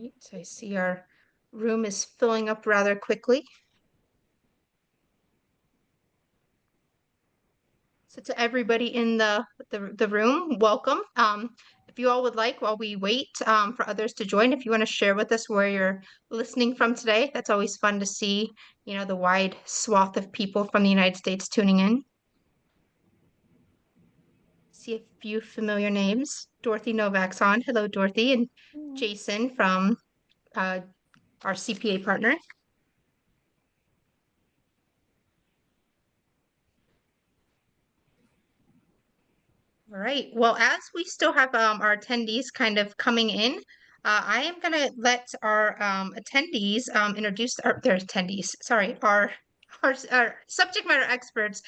Right, so I see our room is filling up rather quickly. So to everybody in the room, welcome. If you all would like, while we wait for others to join, if you want to share with us where you're listening from today, that's always fun to see, the wide swath of people from the United States tuning in. See a few familiar names. Dorothy Novak's on. Hello, Dorothy. And Jason from our CPA partner. All right. Well, as we still have our attendees kind of coming in, I am going to let our attendees introduce their attendees. Sorry, our subject matter experts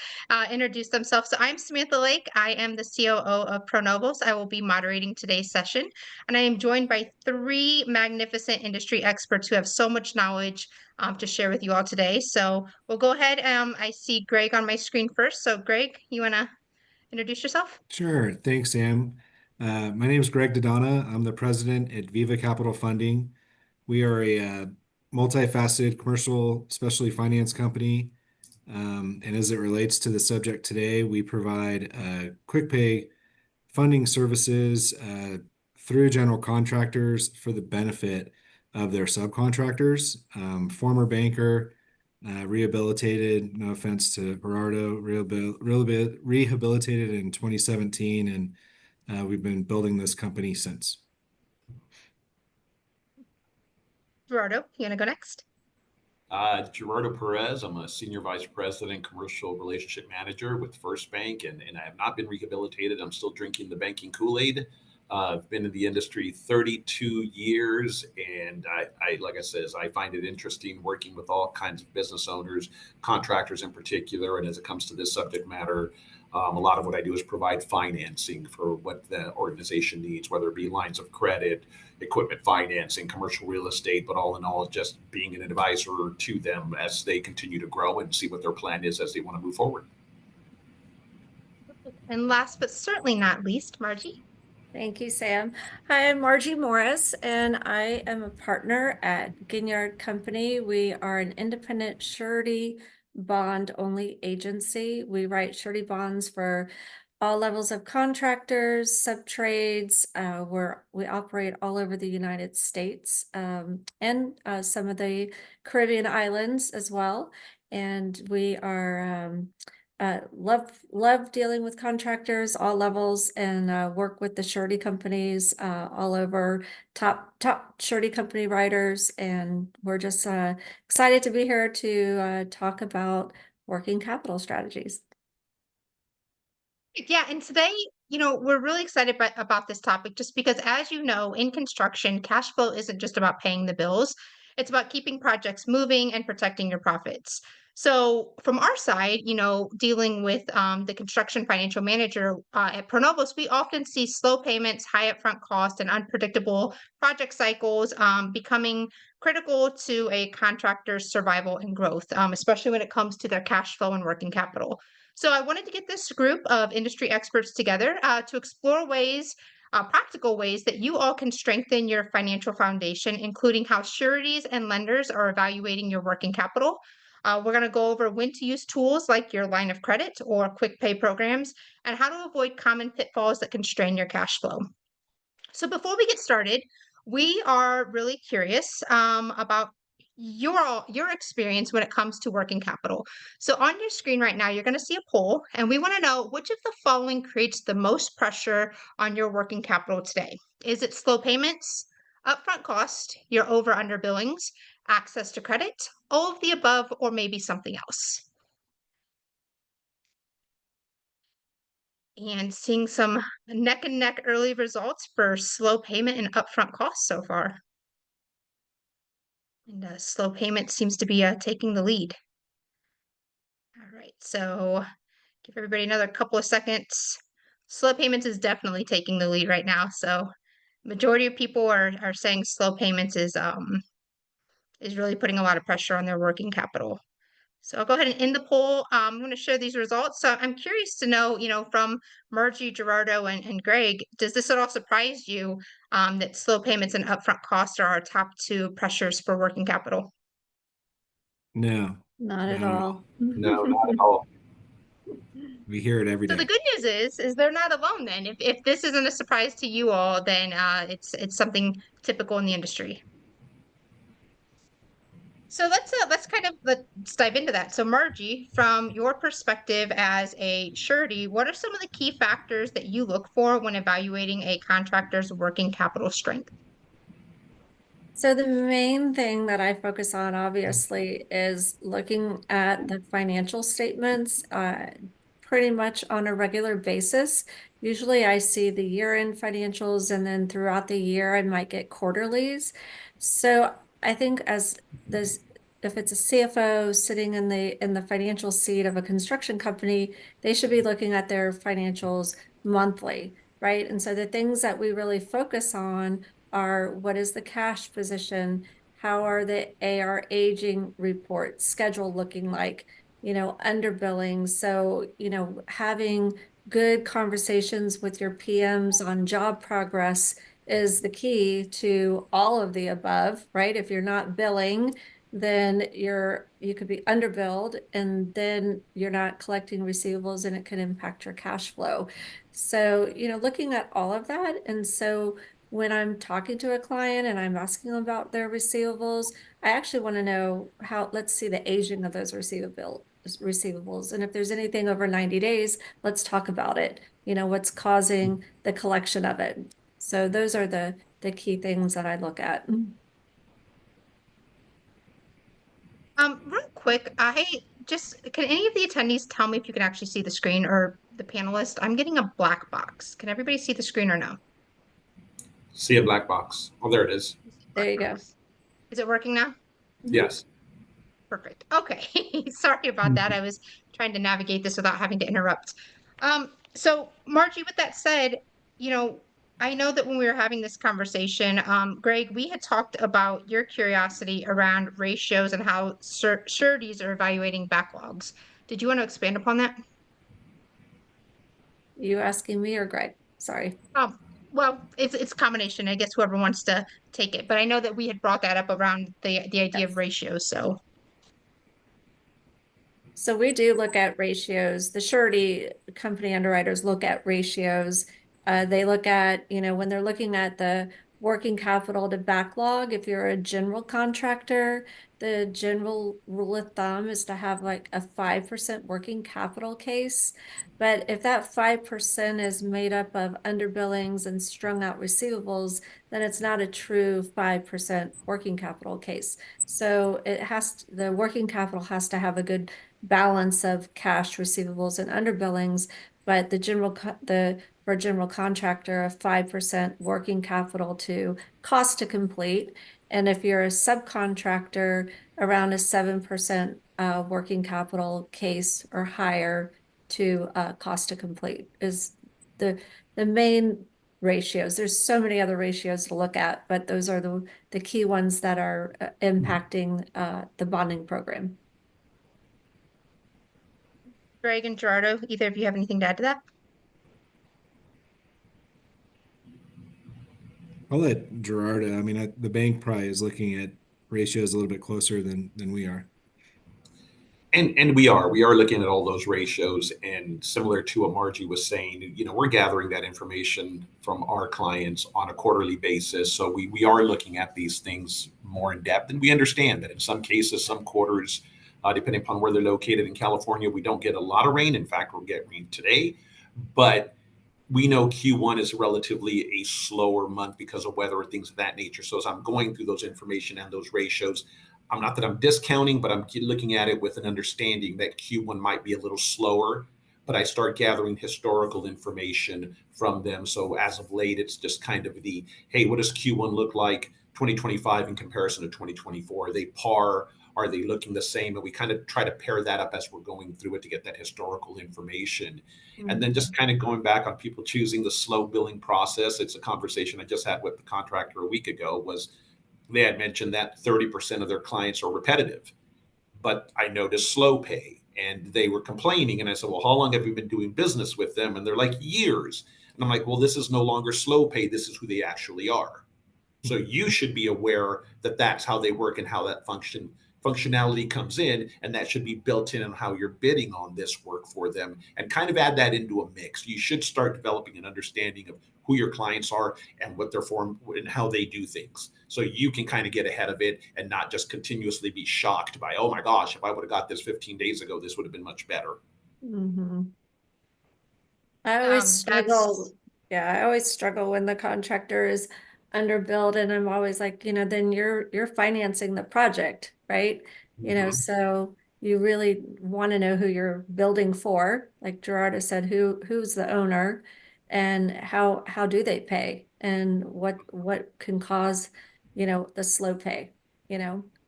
introduce themselves. So I'm Samantha Lake. I am the COO of ProNovos. I will be moderating today's session, and I am joined by three magnificent industry experts who have so much knowledge to share with you all today. So we'll go ahead. I see Greg on my screen first. So Greg, you want to introduce yourself? Sure. Thanks, Sam. My name is Greg DiDonna. I'm the president at Viva Capital Funding. We are a multifaceted commercial specialty finance company. And as it relates to the subject today, we provide QuickPay funding services through general contractors for the benefit of their subcontractors. Former banker, rehabilitated, no offense to Gerardo, rehabilitated in 2017, and we've been building this company since. Gerardo, you want to go next? Gerardo Perez. I'm a senior vice president, commercial relationship manager with First Bank, and I have not been rehabilitated. I'm still drinking the banking Kool-Aid. I've been in the industry 32 years, and like I said, I find it interesting working with all kinds of business owners, contractors in particular. And as it comes to this subject matter, a lot of what I do is provide financing for what the organization needs, whether it be lines of credit, equipment financing, commercial real estate, but all in all, just being an advisor to them as they continue to grow and see what their plan is as they want to move forward. And last but certainly not least, Margie. Thank you, Sam. Hi, I'm Margie Morris, and I am a partner at Guignard Company. We are an independent surety bond only agency. We write surety bonds for all levels of contractors, sub-trades. We operate all over the United States and some of the Caribbean islands as well. And we are love dealing with contractors, all levels, and work with the surety companies all over, top surety company writers. And we're just excited to be here to talk about working capital strategies. Yeah, and today, we're really excited about this topic just because, as you know, in construction, cash flow isn't just about paying the bills. It's about keeping projects moving and protecting your profits. So from our side, dealing with the construction financial manager at ProNovos, we often see slow payments, high upfront costs, and unpredictable project cycles becoming critical to a contractor's survival and growth, especially when it comes to their cash flow and working capital. So I wanted to get this group of industry experts together to explore practical ways that you all can strengthen your financial foundation, including how sureties and lenders are evaluating your working capital. We're going to go over when to use tools like your line of credit or quick pay programs, and how to avoid common pitfalls that can strain your cash flow. So before we get started, we are really curious about your experience when it comes to working capital. So on your screen right now, you're going to see a poll, and we want to know which of the following creates the most pressure on your working capital today. Is it slow payments, upfront cost, your over/under billings, access to credit, all of the above, or maybe something else? And seeing some neck and neck early results for slow payment and upfront costs so far. And slow payment seems to be taking the lead. All right, so give everybody another couple of seconds. Slow payments is definitely taking the lead right now. So majority of people are saying slow payments is really putting a lot of pressure on their working capital. So I'll go ahead and end the poll. I'm going to share these results. So I'm curious to know, from Margie, Gerardo, and Greg, does this at all surprise you that slow payments and upfront costs are our top two pressures for working capital? No, Not at not at all. all. No, not at all. We hear it every So the day. good news is they're not alone then. If this isn't a surprise to you all, then it's something typical in the industry. So let's kind of let's dive into that. So Margie, from your perspective as a surety, what are some of the key factors that you look for when evaluating a contractor's working capital strength? So the main thing that I focus on, obviously, is looking at the financial statements pretty much on a regular basis. Usually I see the year-end financials, and then throughout the year I might get quarterlies. So I think as this, if it's a CFO sitting in the financial seat of a construction company, they should be looking at their financials monthly, right? And so the things that we really focus on are, what is the cash position? How are the AR aging reports schedule looking like? Underbilling. So, having good conversations with your PMs on job progress is the key to all of the above, right? If you're not billing, then you could be underbilled, and then you're not collecting receivables, and it can impact your cash flow. So, looking at all of that. And so when I'm talking to a client and I'm asking them about their receivables, I actually want to know let's see the aging of those receivables. And if there's anything over 90 days, let's talk about it. What's causing the collection of it. So those are the key things that I look at. Real quick, can any of the attendees tell me if you can actually see the screen, or the panelist? I'm getting a black box. Can everybody see the screen or no? See a black box. Oh, there it is. There you go. Is it working now? Yes. Perfect. Okay. Sorry about that. I was trying to navigate this without having to interrupt. So Margie, with that said, you know, I know that when we were having this conversation, Greg, we had talked about your curiosity around ratios and how sureties are evaluating backlogs. Did you want to expand upon that? You asking me or Greg? Sorry. Well, it's a combination. I guess whoever wants to take it. But I know that we had brought that up around the idea of Yes. ratios. So we do look at ratios. The surety company underwriters look at ratios. They look at, when they're looking at the working capital to backlog, if you're a general contractor, the general rule of thumb is to have like a 5% working capital case. But if that 5% is made up of underbillings and strung out receivables, then it's not a true 5% working capital case. So the working capital has to have a good balance of cash, receivables, and underbillings. But for a general contractor, a 5% working capital to cost to complete. And if you're a subcontractor, around a 7% working capital case or higher to cost to complete is the main ratios. There's so many other ratios to look at, but those are the key ones that are impacting the bonding program. Greg and Gerardo, either of you have anything to add to that? I'll let Gerardo. I mean, the bank probably is looking at ratios a little bit closer than we are. And we are looking at all those ratios, and similar to what Margie was saying, we're gathering that information from our clients on a quarterly basis. So we are looking at these things more in depth, and we understand that in some cases, some quarters, depending upon where they're located in California, we don't get a lot of rain. In fact, we'll get rain today, but we know Q1 is relatively a slower month because of weather and things of that nature. So as I'm going through those information and those ratios, not that I'm discounting, but I'm looking at it with an understanding that Q1 might be a little slower, but I start gathering historical information from them. So as of late, it's just kind of hey, what does Q1 look like 2025 in comparison to 2024? Are they par? Are they looking the same? And we kind of try to pair that up as we're going through it to get that historical information. Mm-hmm. And then just kind of going back on people choosing the slow billing process. It's a conversation I just had with the contractor a week ago. They had mentioned that 30% of their clients are repetitive, but I noticed slow pay. And they were complaining. And I said, well, how long have you been doing business with them? And they're like, years. And I'm like, well, this is no longer slow pay. This is who they actually are. So you should be aware that that's how they work and how that functionality comes in, and that should be built in on how you're bidding on this work for them, and kind of add that into a mix. You should start developing an understanding of who your clients are and what their form and how they do things, so you can kind of get ahead of it and not just continuously be shocked by, oh my gosh, if I would have got this 15 days ago, this would have been much better. Mm-hmm. I always struggle. Yeah, I always struggle when the contractor is underbilled, and I'm always like, then you're financing the project, right? So you really want to know who you're building for. Like Gerardo said, who's the owner, and how do they pay, and what can cause, the slow pay.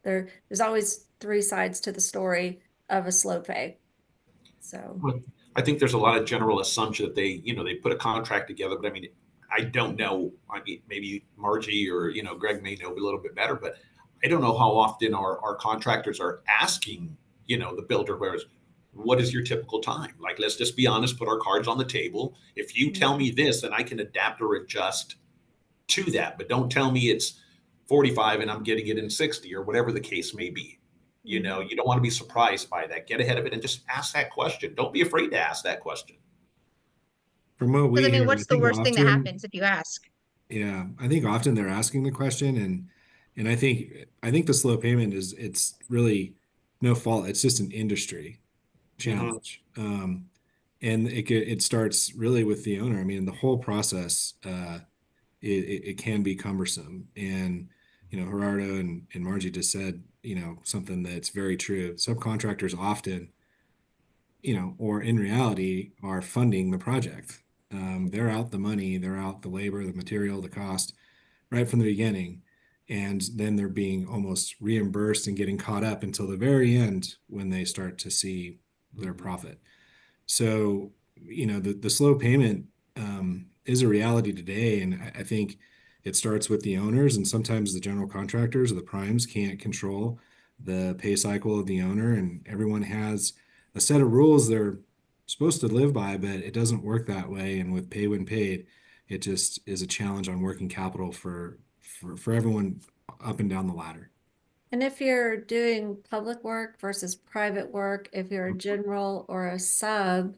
There's always three sides to the story of a slow pay. So. Well, I think there's a lot of general assumption that they put a contract together, but I mean, I don't know. I mean, maybe Margie or Greg may know a little bit better, but I don't know how often our contractors are asking the builder, whereas what is your typical time? Like, let's just be honest, put our cards on the table. If you tell me this, then I can adapt or adjust to that, but don't tell me it's 45 and I'm getting it in 60 or whatever the case may be. You don't want to be surprised by that. Get ahead of it and just ask that question. Don't be afraid to ask that question. From what we hear, what's the worst thing that happens if you ask? Yeah, I think often they're asking the question, and I think the slow payment it's really no fault. It's just an industry challenge. And it starts really with the owner. I mean, the whole process it can be cumbersome. And Gerardo and Margie just said something that's very true. Subcontractors often or in reality are funding the project. They're out the money, they're out the labor, the material, the cost right from the beginning. And then they're being almost reimbursed and getting caught up until the very end when they start to see their profit. So, the slow payment is a reality today. And I think it starts with the owners, and sometimes the general contractors or the primes can't control the pay cycle of the owner. And everyone has a set of rules they're supposed to live by, but it doesn't work that way. And with pay when paid, it just is a challenge on working capital for everyone up and down the ladder. And if you're doing public work versus private work, if you're a general or a sub,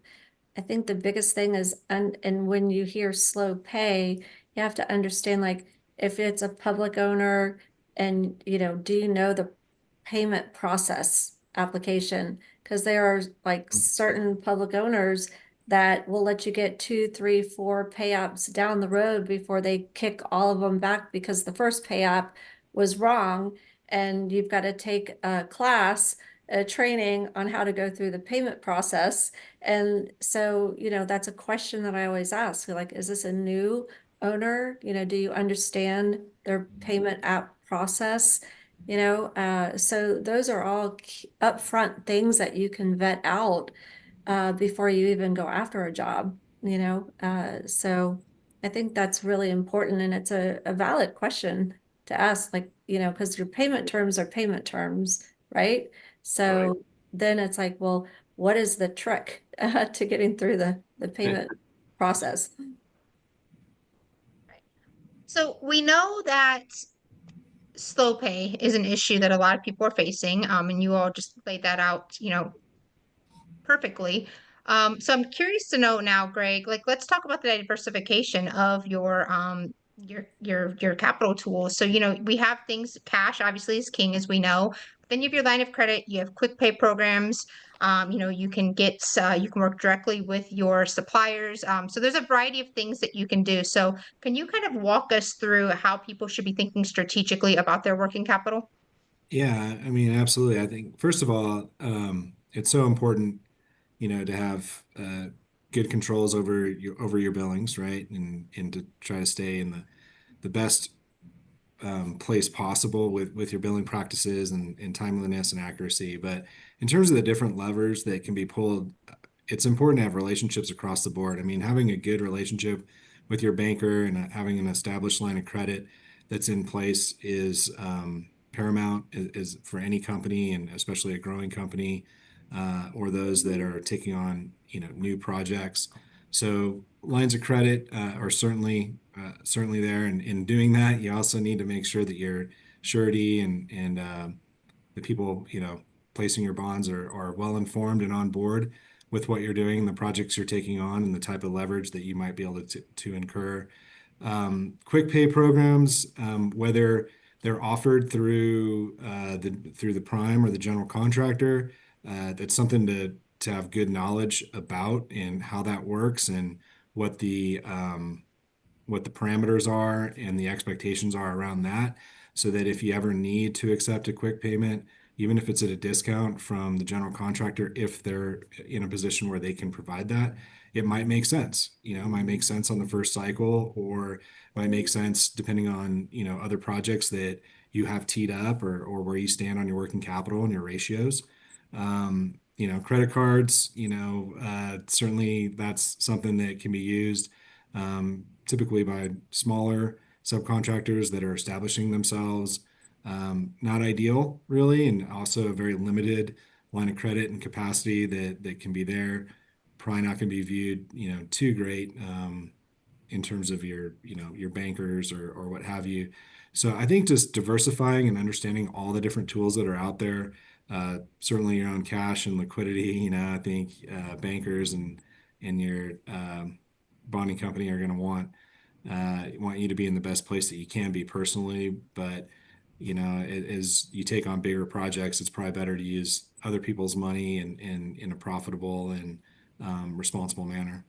I think the biggest thing is, and when you hear slow pay, you have to understand, like, if it's a public owner and, do you know the payment process application? Because there are like certain public owners that will let you get 2, 3, 4 pay apps down the road before they kick all of them back because the first pay app was wrong. And you've got to take a class, a training on how to go through the payment process. And so, that's a question that I always ask, like, is this a new owner? Do you understand their payment app process? So those are all upfront things that you can vet out before you even go after a job, so I think that's really important, and it's a valid question to ask, like, because your payment terms are payment terms, right? So then it's like, well, what is the trick to getting through the payment process? So we know that slow pay is an issue that a lot of people are facing, and you all just laid that out, perfectly. So I'm curious to know now, Greg, like, let's talk about the diversification of your capital tools. So, we have things, cash obviously is king, as we know. Then you have your line of credit, you have QuickPay programs. You can you can work directly with your suppliers. So there's a variety of things that you can do. So can you kind of walk us through how people should be thinking strategically about their working capital? Yeah, I mean, absolutely. I think first of all, it's so important, to have good controls over your billings, right? And to try to stay in the best place possible with your billing practices and timeliness and accuracy. But in terms of the different levers that can be pulled, it's important to have relationships across the board. I mean, having a good relationship with your banker and having an established line of credit that's in place is paramount is for any company, and especially a growing company, or those that are taking on, new projects. So lines of credit are certainly there. And in doing that, you also need to make sure that your surety and the people, placing your bonds are well informed and on board with what you're doing, the projects you're taking on, and the type of leverage that you might be able to incur. Quick pay programs, whether they're offered through the prime or the general contractor, that's something to have good knowledge about and how that works, and what the parameters are and the expectations are around that, so that if you ever need to accept a quick payment, even if it's at a discount from the general contractor, if they're in a position where they can provide that, it might make sense. It might make sense on the first cycle, or might make sense depending on, other projects that you have teed up, or where you stand on your working capital and your ratios. Credit cards, certainly that's something that can be used, typically by smaller subcontractors that are establishing themselves. Not ideal, really, and also a very limited line of credit and capacity that can be there. Probably not going to be viewed, too great, in terms of your bankers or what have you. So I think just diversifying and understanding all the different tools that are out there, certainly your own cash and liquidity. I think bankers and your bonding company are going to want you to be in the best place that you can be personally. But as you take on bigger projects, it's probably better to use other people's money in a profitable and responsible manner.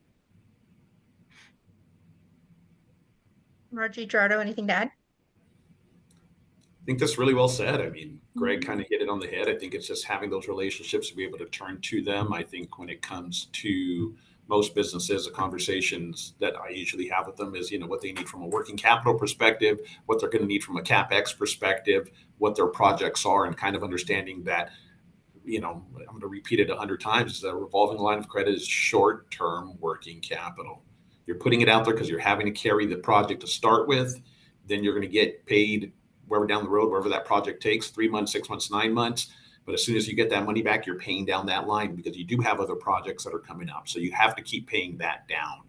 Margie, Gerardo, anything to add? I think that's really well said. I mean, Greg kind of hit it on the head. I think it's just having those relationships to be able to turn to them. I think when it comes to most businesses, the conversations that I usually have with them is, what they need from a working capital perspective, what they're going to need from a CapEx perspective, what their projects are, and kind of understanding that, I'm going to repeat it 100 times, is that a revolving line of credit is short-term working capital. You're putting it out there because you're having to carry the project to start with. Then you're going to get paid wherever down the road, wherever that project takes, 3 months, 6 months, 9 months. But as soon as you get that money back, you're paying down that line, because you do have other projects that are coming up. So you have to keep paying that down.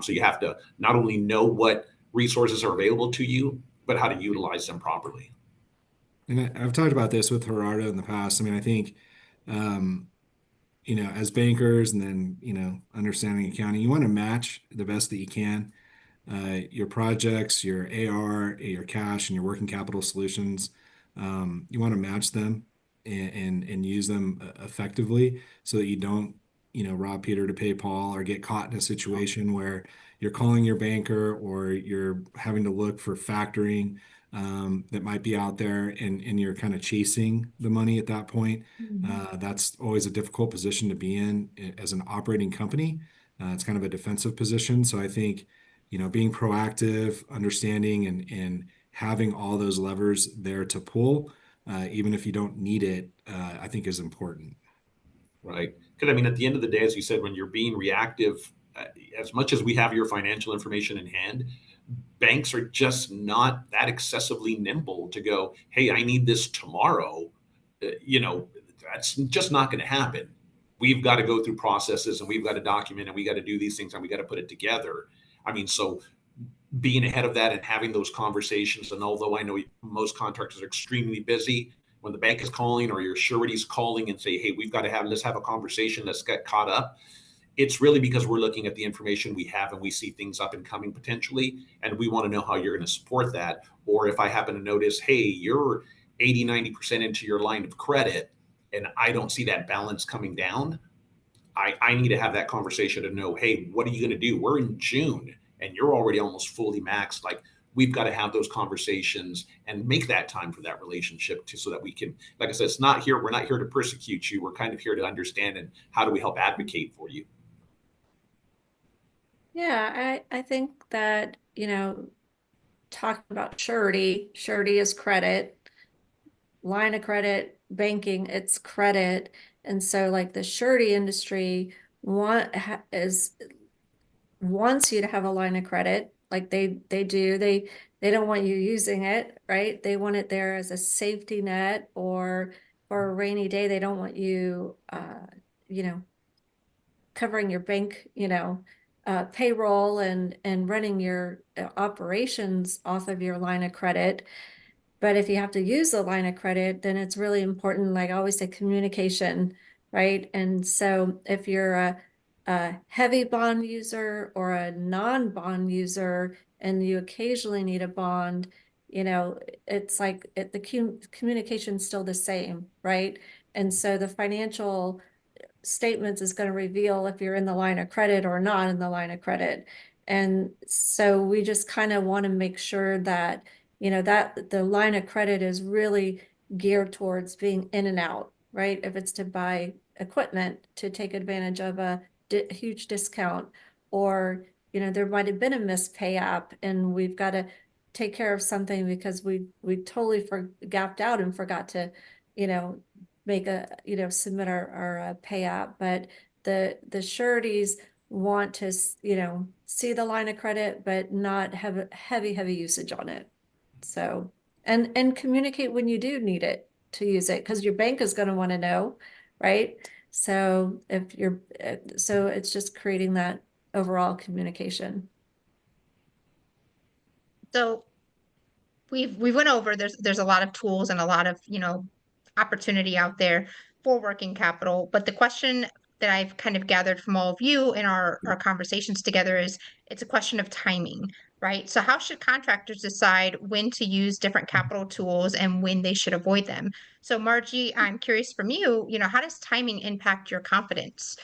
So you have to not only know what resources are available to you, but how to utilize them properly. And I've talked about this with Gerardo in the past. I mean, I think, as bankers, and then, understanding accounting, you want to match the best that you can. Your projects, your AR, your cash, and your working capital solutions. You want to match them and use them effectively, so that you don't, rob Peter to pay Paul, or get caught in a situation where you're calling your banker, or you're having to look for factoring that might be out there, and you're kind of chasing the money at that point. That's always a difficult position to be in as an operating company. It's kind of a defensive position. So I think, being proactive, understanding, and having all those levers there to pull, even if you don't need it, I think is important. Right. Because I mean, at the end of the day, as you said, when you're being reactive, as much as we have your financial information in hand, banks are just not that excessively nimble to go, hey, I need this tomorrow. That's just not going to happen. We've got to go through processes, and we've got to document, and we got to do these things, and we got to put it together. I mean, so being ahead of that and having those conversations. And although I know most contractors are extremely busy, when the bank is calling or your surety's calling and say, hey, let's have a conversation, let's get caught up. It's really because we're looking at the information we have, and we see things up and coming potentially. And we want to know how you're going to support that. Or if I happen to notice, hey, you're 80, 90% into your line of credit, and I don't see that balance coming down, I need to have that conversation to know, hey, what are you going to do? We're in June and you're already almost fully maxed. Like, we've got to have those conversations and make that time for that relationship so that we can, like I said, we're not here to persecute you. We're kind of here to understand, and how do we help advocate for you? Yeah, I think that, talking about surety is credit, line of credit, banking, it's credit. And so like the surety industry wants you to have a line of credit, like they do. they don't want you using it, right? They want it there as a safety net or for a rainy day. They don't want you, you know, covering your bank, payroll and running your operations off of your line of credit. But if you have to use the line of credit, then it's really important, like I always say, communication, right? And so if you're a heavy bond user or a non-bond user and you occasionally need a bond, it's like the communication's still the same, right? And so the financial statements is going to reveal if you're in the line of credit or not in the line of credit. And so we just kind of want to make sure that, that the line of credit is really geared towards being in and out, right? If it's to buy equipment to take advantage of a huge discount, or, there might have been a missed pay app and we've got to take care of something because we totally gapped out and forgot to, make submit our pay app. But the sureties want to, see the line of credit, but not have a heavy usage on it. So, and communicate when you do need it to use it, because your bank is going to want to know, right? So so it's just creating that overall communication. So we went over, there's a lot of tools and a lot of, opportunity out there for working capital. But the question that I've kind of gathered from all of you in our conversations together is it's a question of timing, right? So how should contractors decide when to use different capital tools and when they should avoid them? So Margie, I'm curious from you, how does timing impact your confidence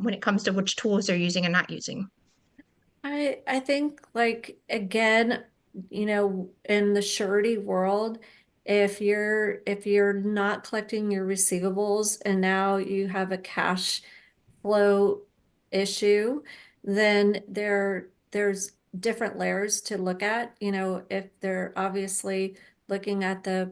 when it comes to which tools they're using and not using? I think, like, again, in the surety world, if you're not collecting your receivables and now you have a cash flow issue, then there's different layers to look at. If they're obviously looking at the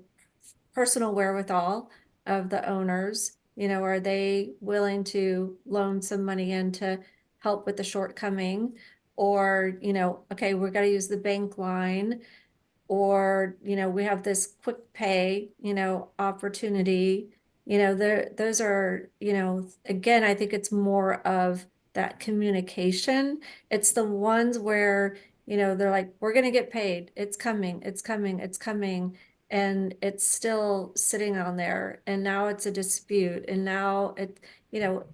personal wherewithal of the owners, are they willing to loan some money in to help with the shortcoming? Or, okay, we're going to use the bank line, or, we have this QuickPay, opportunity. Those are, again, I think it's more of that communication. It's the ones where, they're like, we're going to get paid. It's coming, it's coming, it's coming. And it's still sitting on there. And now it's a dispute. And now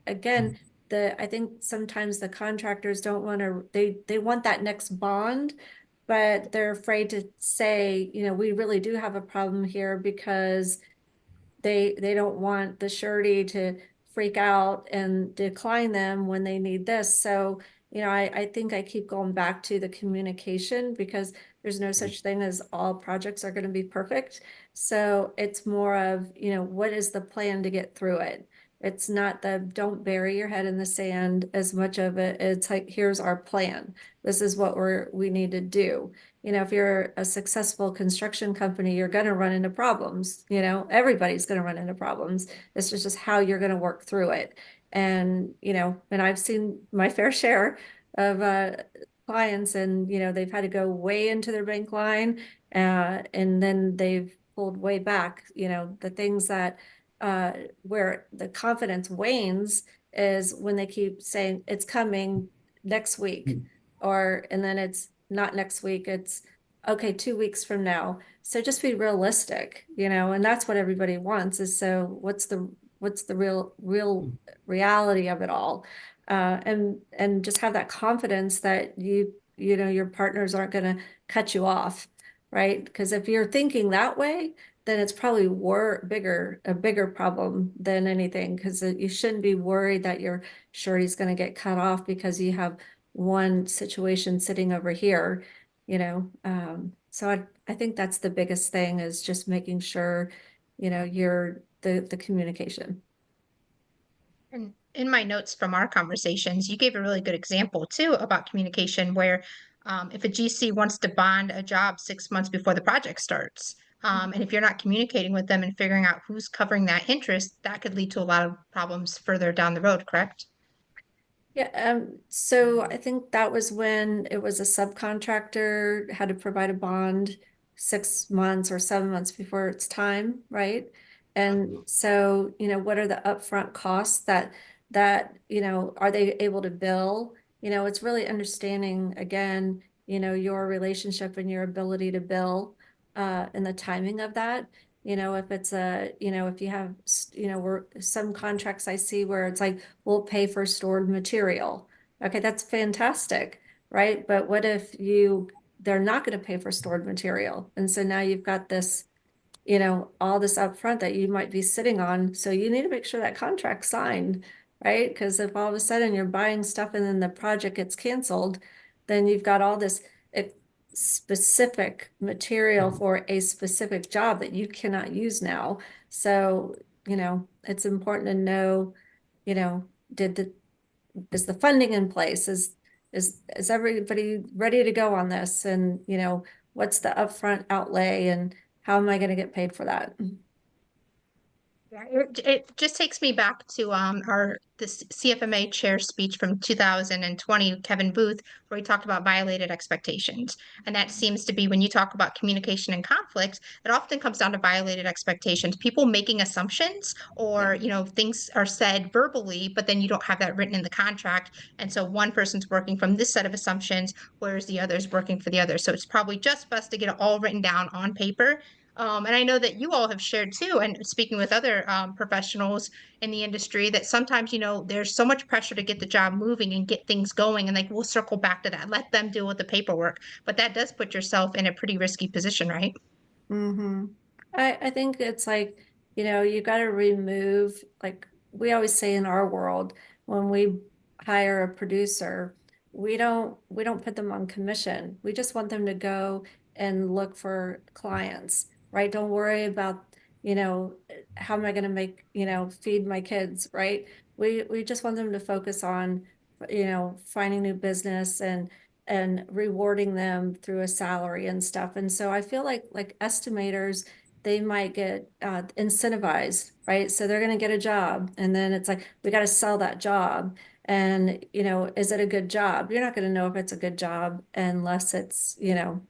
again, I think sometimes the contractors don't want to, they want that next bond, but they're afraid to say, we really do have a problem here, because they don't want the surety to freak out and decline them when they need this. So, I think I keep going back to the communication, because there's no such thing as all projects are going to be perfect. So it's more of, what is the plan to get through it? It's not don't bury your head in the sand as much of it. It's like, here's our plan. This is what we need to do. If you're a successful construction company, you're going to run into problems. Everybody's going to run into problems. It's just how you're going to work through it. And, and I've seen my fair share of clients, and, they've had to go way into their bank line, and then they've pulled way back. The things that where the confidence wanes is when they keep saying it's coming next week, and then it's not next week, it's okay, 2 weeks from now. So just be realistic, and that's what everybody wants is, so what's the real reality of it all? And just have that confidence that your partners aren't going to cut you off, right? Because if you're thinking that way, then it's probably a bigger problem than anything, because you shouldn't be worried that your surety's going to get cut off because you have one situation sitting over here, so I think that's the biggest thing, is just making sure, you're the communication. And in my notes from our conversations, you gave a really good example too about communication, where if a GC wants to bond a job 6 months before the project starts, and if you're not communicating with them and figuring out who's covering that interest, that could lead to a lot of problems further down the road, correct? Yeah, so I think that was when it was a subcontractor had to provide a bond 6 months or 7 months before it's time, right? And so, what are the upfront costs that, are they able to bill? It's really understanding again, your relationship and your ability to bill, and the timing of that. If it's if you have, some contracts I see where it's like, we'll pay for stored material. Okay, that's fantastic, right? But what if they're not going to pay for stored material? And so now you've got this, all this upfront that you might be sitting on. So you need to make sure that contract's signed, right? Because if all of a sudden you're buying stuff and then the project gets canceled, then you've got all this specific material for a specific job that you cannot use now. So, it's important to know, you know, is the funding in place? Is everybody ready to go on this? And, what's the upfront outlay and how am I going to get paid for that? Yeah, it just takes me back to this CFMA chair speech from 2020, Kevin Booth, where he talked about violated expectations. And that seems to be when you talk about communication and conflict, it often comes down to violated expectations, people making assumptions or, things are said verbally, but then you don't have that written in the contract. And so one person's working from this set of assumptions, whereas the other is working for the other. So it's probably just best to get it all written down on paper, and I know that you all have shared too, and speaking with other professionals in the industry, that sometimes, there's so much pressure to get the job moving and get things going. And like, we'll circle back to that, let them deal with the paperwork. But that does put yourself in a pretty risky position, right? Mm-hmm. I think it's like, you got to remove, like we always say in our world, when we hire a producer, we don't put them on commission. We just want them to go and look for clients, right? Don't worry about, how am I going to make, feed my kids, right? We just want them to focus on, finding new business and rewarding them through a salary and stuff. And so I feel like estimators, they might get incentivized, right? So they're going to get a job, and then it's like, we got to sell that job. And, is it a good job? You're not going to know if it's a good job unless it's,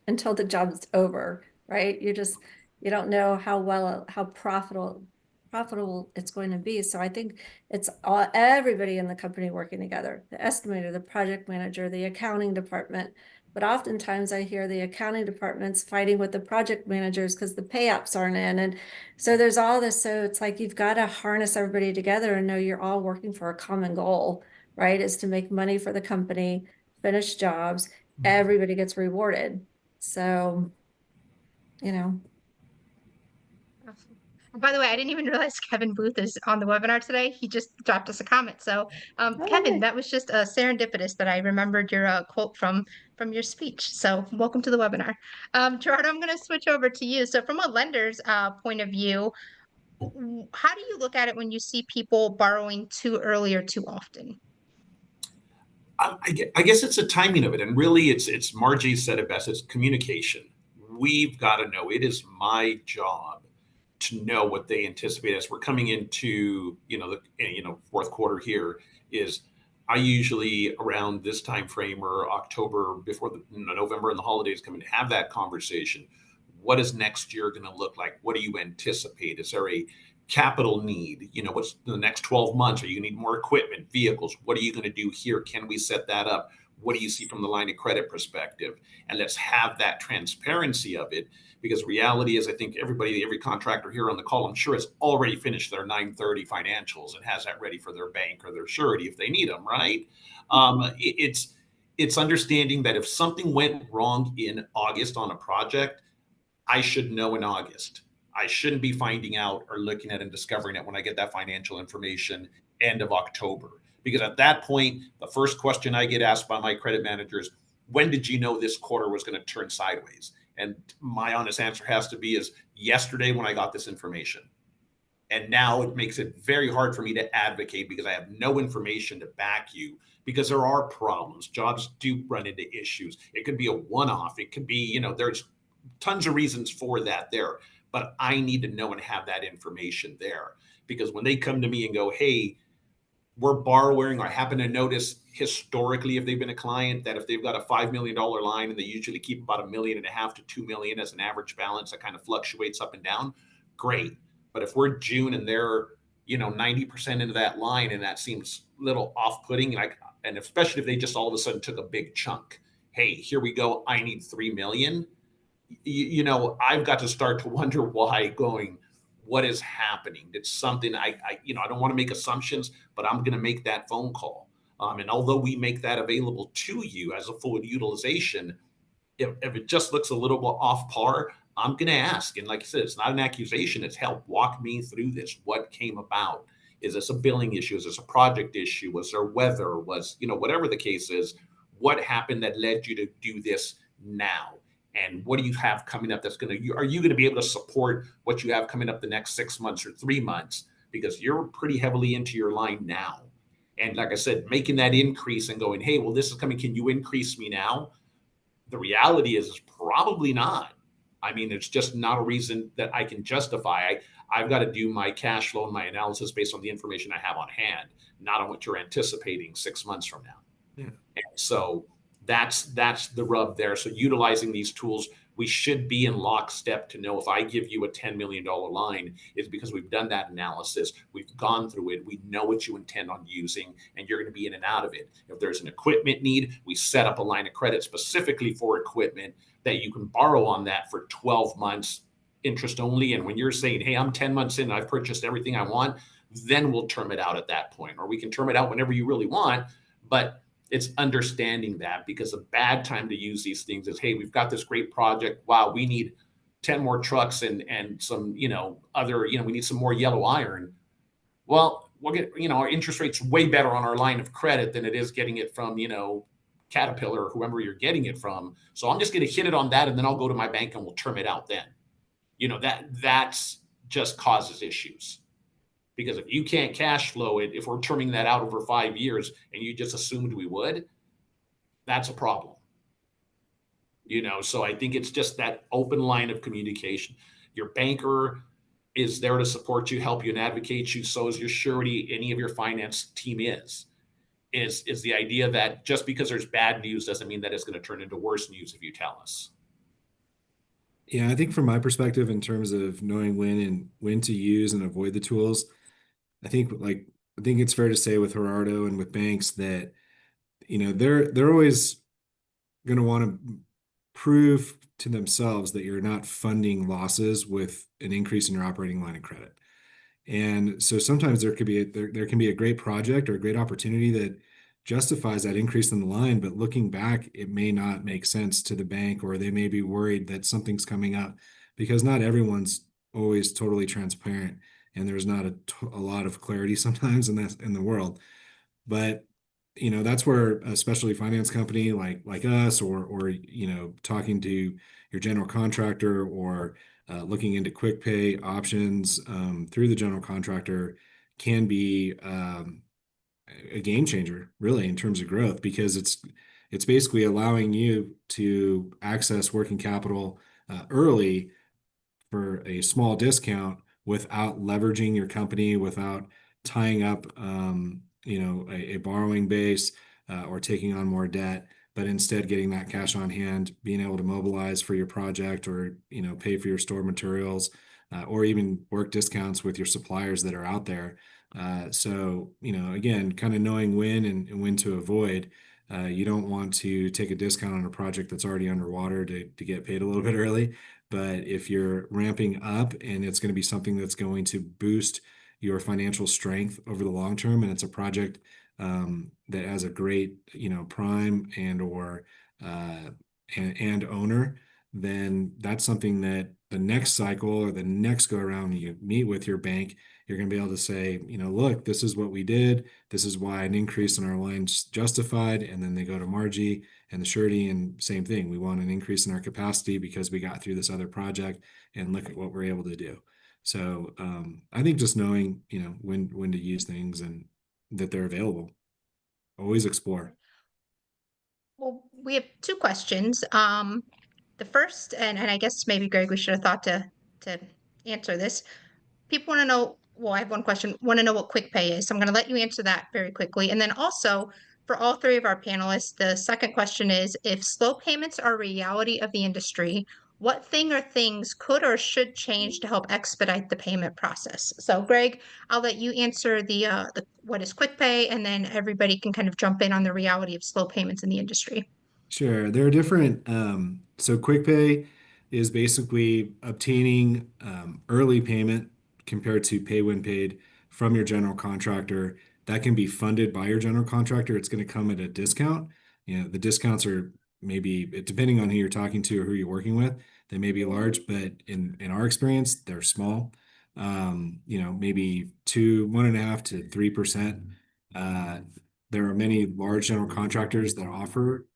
until the job's over, right? You don't know how profitable it's going to be. So I think it's everybody in the company working together, the estimator, the project manager, the accounting department. But oftentimes I hear the accounting departments fighting with the project managers because the pay apps aren't in. And so there's all this. So it's like, you've got to harness everybody together and know you're all working for a common goal, right? Is to make money for the company, finish jobs, everybody gets rewarded. So, you know. By the way, I didn't even realize Kevin Booth is on the webinar today. He just dropped us a comment. So, Kevin, Oh, that was just serendipitous that I remembered your quote from your speech. So, welcome to the webinar. Gerardo, I'm going to switch over to you. So, from a lender's point of view, how do you look at it when you see people borrowing too early or too often? I guess it's a timing of it, and really, it's Margie said it best. It's communication. We've got to know. It is my job to know what they anticipate as we're coming into the fourth quarter here. Is I usually around this time frame or October before the November and the holidays come in to have that conversation. What is next year going to look like? What do you anticipate? Is there a capital need? What's the next 12 months? Are you going to need more equipment, vehicles? What are you going to do here? Can we set that up? What do you see from the line of credit perspective? And let's have that transparency of it, because reality is, I think every contractor here on the call, I'm sure, has already finished their 930 financials and has that ready for their bank or their surety if they need them, right? It's understanding that if something went wrong in August on a project, I should know in August. I shouldn't be finding out or looking at and discovering it when I get that financial information end of October. Because at that point, the first question I get asked by my credit manager is, when did you know this quarter was going to turn sideways? And my honest answer has to be is yesterday when I got this information. And now it makes it very hard for me to advocate because I have no information to back you, because there are problems. Jobs do run into issues. It could be a one-off. It could be, there's tons of reasons for that there, but I need to know and have that information there, because when they come to me and go, hey, we're borrowing, or happen to notice historically, if they've been a client, that if they've got a $5 million line and they usually keep about $1.5 million to $2 million as an average balance that kind of fluctuates up and down, great. But if we're June and they're 90% into that line, and that seems a little off-putting, and especially if they just all of a sudden took a big chunk, hey, here we go, I need 3 million. I've got to start to wonder why, going, what is happening? It's something I don't want to make assumptions, but I'm going to make that phone call. And although we make that available to you as a full utilization, if it just looks a little bit off par, I'm going to ask. And like I said, it's not an accusation. It's help. Walk me through this. What came about? Is this a billing issue? Is this a project issue? Was there weather? Was, whatever the case is, what happened that led you to do this now? And what do you have coming up are you going to be able to support what you have coming up the next 6 months or 3 months? Because you're pretty heavily into your line now. And like I said, making that increase and going, hey, well, this is coming. Can you increase me now? The reality is probably not. I mean, it's just not a reason that I can justify. I've got to do my cash flow and my analysis based on the information I have on hand, not on what you're anticipating 6 months from now. Yeah. And so that's the rub there. So utilizing these tools, we should be in lockstep to know if I give you a $10 million line, it's because we've done that analysis. We've gone through it. We know what you intend on using, and you're going to be in and out of it. If there's an equipment need, we set up a line of credit specifically for equipment that you can borrow on that for 12 months, interest only. And when you're saying, hey, I'm 10 months in, and I've purchased everything I want, then we'll term it out at that point. Or we can term it out whenever you really want. But it's understanding that, because a bad time to use these things is, hey, we've got this great project. Wow, we need 10 more trucks and some, other, we need some more yellow iron. Well, we'll get, our interest rate's way better on our line of credit than it is getting it from, Caterpillar or whoever you're getting it from. So I'm just going to hit it on that, and then I'll go to my bank and we'll term it out then. That's just causes issues. Because if you can't cash flow it, if we're terming that out over 5 years and you just assumed we would, that's a problem. So I think it's just that open line of communication. Your banker is there to support you, help you, and advocate you. So is your surety, any of your finance team is the idea that just because there's bad news doesn't mean that it's going to turn into worse news if you tell us. Yeah, I think from my perspective, in terms of knowing when to use and avoid the tools, I think it's fair to say with Gerardo and with banks that, they're always going to want to prove to themselves that you're not funding losses with an increase in your operating line of credit. And so sometimes there can be a great project or a great opportunity that justifies that increase in the line, but looking back, it may not make sense to the bank, or they may be worried that something's coming up, because not everyone's always totally transparent, and there's not a lot of clarity sometimes in the world. But that's where a specialty finance company like us, or talking to your general contractor, or looking into QuickPay options through the general contractor can be a game changer, really, in terms of growth, because it's basically allowing you to access working capital early for a small discount without leveraging your company, without tying up a borrowing base or taking on more debt, but instead getting that cash on hand, being able to mobilize for your project, or pay for your store materials, or even work discounts with your suppliers that are out there. So again, kind of knowing when and when to avoid. You don't want to take a discount on a project that's already underwater to get paid a little bit early. But if you're ramping up and it's going to be something that's going to boost your financial strength over the long term, and it's a project that has a great, prime and owner, then that's something that the next cycle or the next go around you meet with your bank, you're going to be able to say, look, this is what we did. This is why an increase in our line's justified. And then they go to Margie and the surety, and same thing. We want an increase in our capacity because we got through this other project, and look at what we're able to do. So I think just knowing, when to use things and that they're available. Always explore. Well, we have 2 questions. The first, and I guess maybe Greg, we should have thought to answer this. People want to know, well, I have one question. Want to know what QuickPay is? So I'm going to let you answer that very quickly. And then also for all three of our panelists, the second question is, if slow payments are a reality of the industry, what thing or things could or should change to help expedite the payment process? So Greg, I'll let you answer the what is QuickPay, and then everybody can kind of jump in on the reality of slow payments in the industry. Sure. There are different, so QuickPay is basically obtaining early payment compared to pay when paid from your general contractor. That can be funded by your general contractor. It's going to come at a discount. You know, the discounts are maybe, depending on who you're talking to or who you're working with, they may be large, but in our experience, they're small. You know, maybe 1.5% to 3%. There are many large general contractors that offer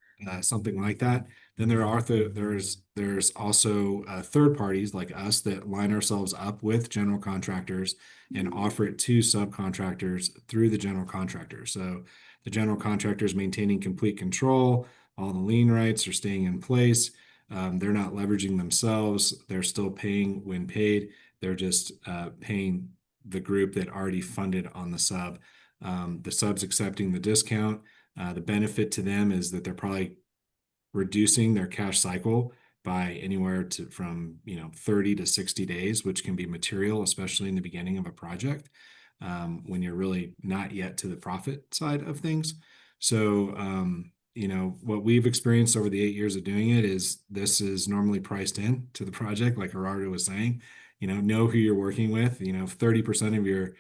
something like that. Then there's also third parties like us that line ourselves up with general contractors and offer it to subcontractors through the general contractor. So the general contractor is maintaining complete control. All the lien rights are staying in place. They're not leveraging themselves. They're still paying when paid. They're just paying the group that already funded on the sub. The sub's accepting the discount. The benefit to them is that they're probably reducing their cash cycle by anywhere from 30 to 60 days, which can be material, especially in the beginning of a project, when you're really not yet to the profit side of things. So, what we've experienced over the 8 years of doing it is this is normally priced in to the project, like Gerardo was saying. Know who you're working with. 30% of your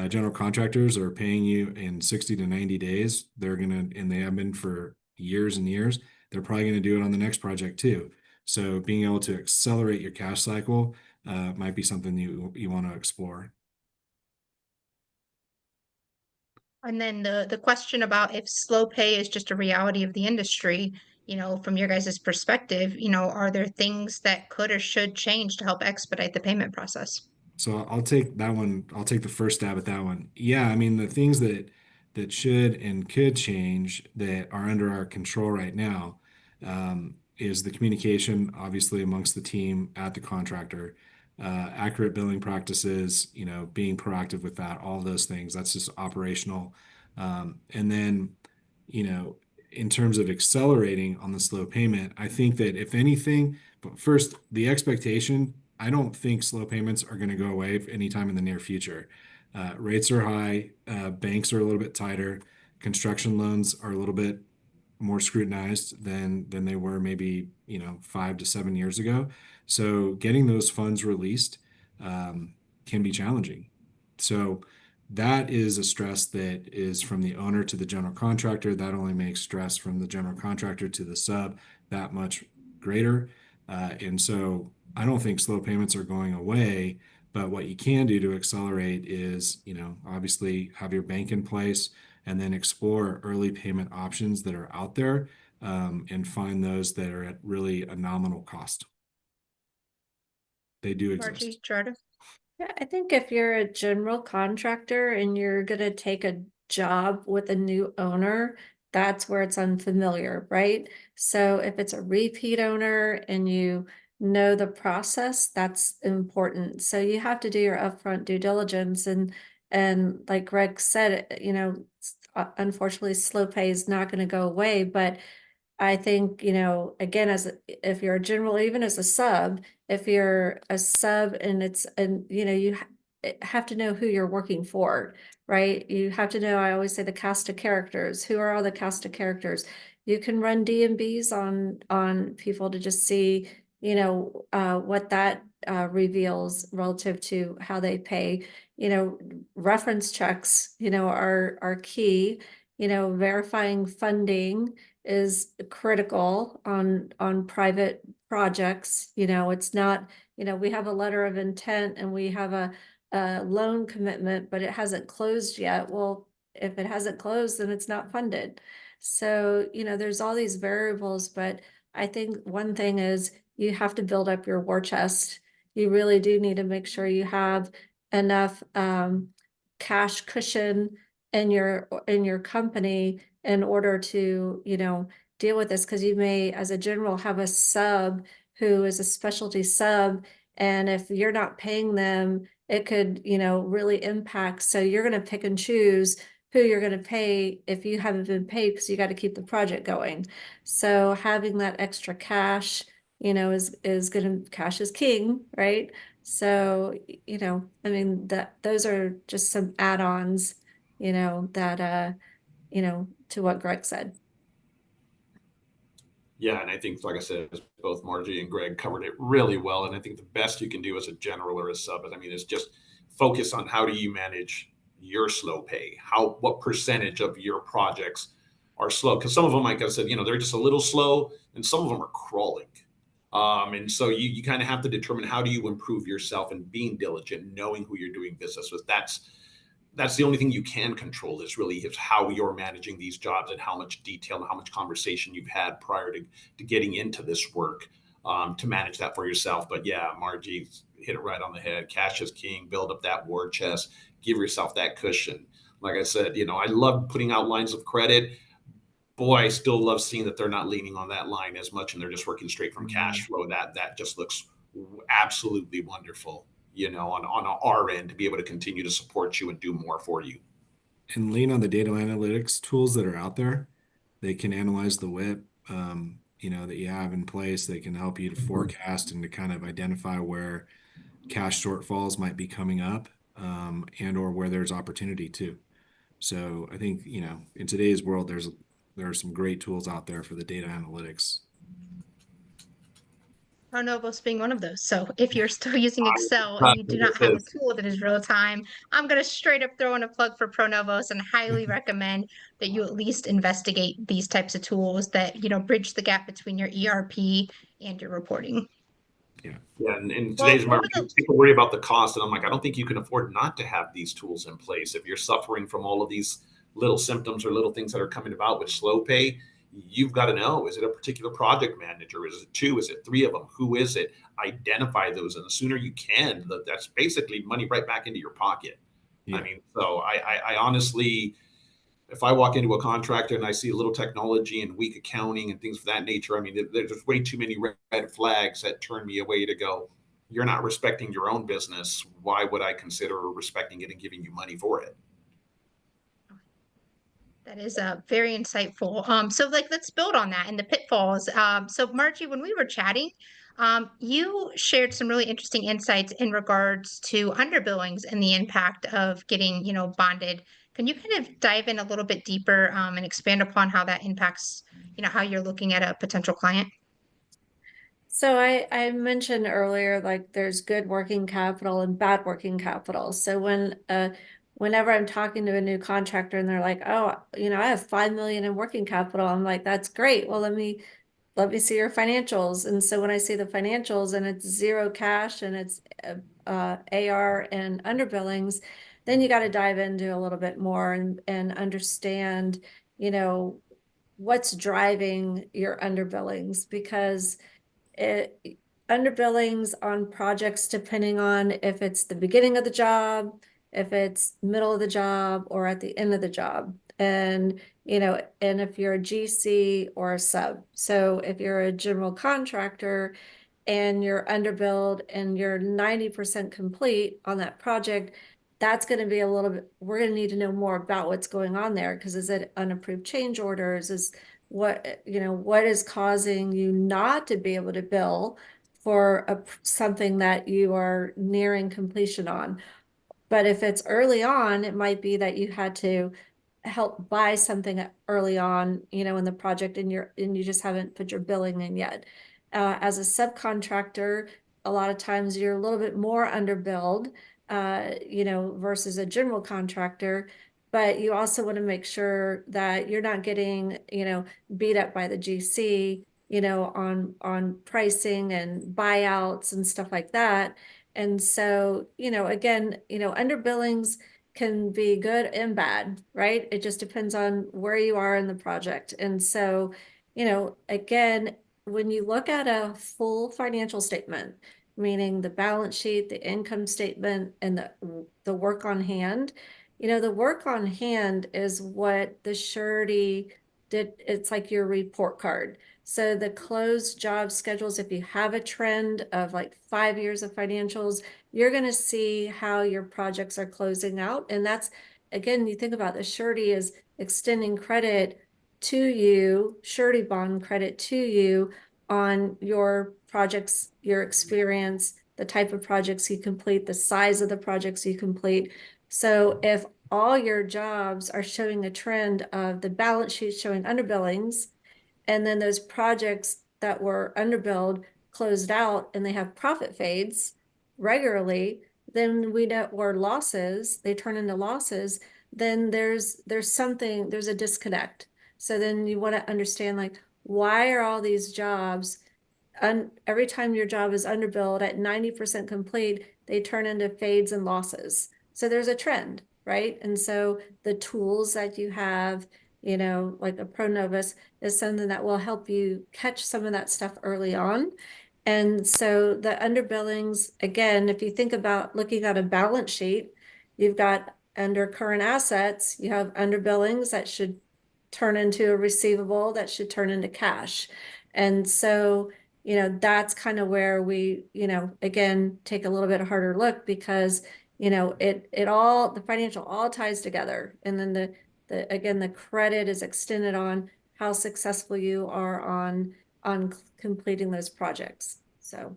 general contractors are paying you in 60 to 90 days. And they have been for years and years. They're probably going to do it on the next project too. So being able to accelerate your cash cycle might be something you want to explore. And then the question about if slow pay is just a reality of the industry, from your guys' perspective, are there things that could or should change to help expedite the payment process? So I'll take that one. I'll take the first stab at that one. Yeah, I mean, the things that should and could change that are under our control right now is the communication, obviously, amongst the team at the contractor, accurate billing practices, being proactive with that, all those things. That's just operational. And then, in terms of accelerating on the slow payment, I think that if anything, but first, the expectation, I don't think slow payments are going to go away anytime in the near future. Rates are high, banks are a little bit tighter, construction loans are a little bit more scrutinized than they were maybe 5 to 7 years ago. So getting those funds released can be challenging. So that is a stress that is from the owner to the general contractor. That only makes stress from the general contractor to the sub that much greater. And so I don't think slow payments are going away, but what you can do to accelerate is, obviously have your bank in place and then explore early payment options that are out there, and find those that are at really a nominal cost. They do exist. Margie, Gerardo? Yeah, I think if you're a general contractor and you're going to take a job with a new owner, that's where it's unfamiliar, right? So if it's a repeat owner and you know the process, that's important. So you have to do your upfront due diligence, and like Greg said, unfortunately, slow pay is not going to go away, but I think, again, if you're a general, even as a sub, if you're a sub and you have to know who you're working for, right? You have to know, I always say the cast of characters. Who are all the cast of characters? You can run D&Bs on people to just see, what that reveals relative to how they pay. Reference checks, are key. Verifying funding is critical on private projects. It's not, we have a letter of intent and we have a loan commitment, but it hasn't closed yet. Well, if it hasn't closed, then it's not funded. So, there's all these variables, but I think one thing is you have to build up your war chest. You really do need to make sure you have enough cash cushion in your company in order to, deal with this, because you may, as a general, have a sub who is a specialty sub And if you're not paying them, it could, really impact. So you're going to pick and choose who you're going to pay if you haven't been paid, because you got to keep the project going. So having that extra cash, is going to, cash is king, right? So, I mean, those are just some add-ons, that, to what Greg said. Yeah, and I think, like I said, both Margie and Greg covered it really well. And I think the best you can do as a general or a sub, I mean, is just focus on how do you manage your slow pay? What percentage of your projects are slow? Because some of them, like I said, they're just a little slow, and some of them are crawling. And so you kind of have to determine how do you improve yourself and being diligent, knowing who you're doing business with. That's the only thing you can control is how you're managing these jobs and how much detail and how much conversation you've had prior to getting into this work, to manage that for yourself. But yeah, Margie hit it right on the head. Cash is king. Build up that war chest. Give yourself that cushion. Like I said, I love putting out lines of credit. Boy, I still love seeing that they're not leaning on that line as much and they're just working straight from cash flow. That just looks absolutely wonderful, on our end, to be able to continue to support you and do more for you. And lean on the data analytics tools that are out there. They can analyze the WIP, that you have in place. They can help you to forecast and to kind of identify where cash shortfalls might be coming up, and or where there's opportunity too. So I think, in today's world, there are some great tools out there for the data analytics. ProNovos being one of those. So if you're still using I Excel was and you do not have a tool that is real time, I'm going to straight up throw in a plug for ProNovos and highly recommend that you at least investigate these types of tools that, bridge the gap between your ERP and your reporting. Yeah, and in Well, today's market, people worry about the cost, and I'm like, I don't think you can afford not to have these tools in place. If you're suffering from all of these little symptoms or little things that are coming about with slow pay, you've got to know, is it a particular project manager? Is it two? Is it three of them? Who is it? Identify those, and the sooner you can, that's basically money right back into your pocket. Yeah. I mean, so I honestly, if I walk into a contractor and I see a little technology and weak accounting and things of that nature, I mean, there's way too many red flags that turn me away to go, you're not respecting your own business. Why would I consider respecting it and giving you money for it? That is very insightful. So let's build on that and the pitfalls. So Margie, when we were chatting, you shared some really interesting insights in regards to underbillings and the impact of getting, bonded. Can you kind of dive in a little bit deeper, and expand upon how that impacts, how you're looking at a potential client? So I mentioned earlier, like there's good working capital and bad working capital. So whenever I'm talking to a new contractor and they're like, oh, I have 5 million in working capital, I'm like, that's great. Well, let me see your financials. And so when I see the financials and it's zero cash and it's AR and underbillings, then you got to dive into a little bit more and understand, what's driving your underbillings, because underbillings on projects, depending on if it's the beginning of the job, if it's middle of the job, or at the end of the job. And, and if you're a GC or a sub. So if you're a general contractor and you're underbilled and you're 90% complete on that project, that's going to be a little bit, we're going to need to know more about what's going on there. Because is it unapproved change orders? Is what is causing you not to be able to bill for something that you are nearing completion on? But if it's early on, it might be that you had to help buy something early on, in the project, and you just haven't put your billing in yet. As a subcontractor, a lot of times you're a little bit more underbilled, versus a general contractor. But you also want to make sure that you're not getting, beat up by the GC, on pricing and buyouts and stuff like that. And so, again, underbillings can be good and bad, right? It just depends on where you are in the project. And so, again, when you look at a full financial statement, meaning the balance sheet, the income statement, and the work on hand, the work on hand is what the surety it's like your report card. So the closed job schedules, if you have a trend of like 5 years of financials, you're going to see how your projects are closing out. And that's, again, you think about the surety is extending credit to you, surety bond credit to you on your projects, your experience, the type of projects you complete, the size of the projects you complete. So if all your jobs are showing a trend of the balance sheet showing underbillings, and then those projects that were underbilled closed out and they have profit fades regularly, then we know, or losses, they turn into losses, then there's a disconnect. So then you want to understand, like, why are all these jobs, every time your job is underbilled at 90% complete, they turn into fades and losses. So there's a trend, right? And so the tools that you have, like a ProNovos, is something that will help you catch some of that stuff early on. And so the underbillings, again, if you think about looking at a balance sheet, you've got under current assets, you have underbillings that should turn into a receivable that should turn into cash. And so, that's kind of where we, again, take a little bit harder look, because, it all, the financial all ties together. And then again, the credit is extended on how successful you are on completing those projects. So.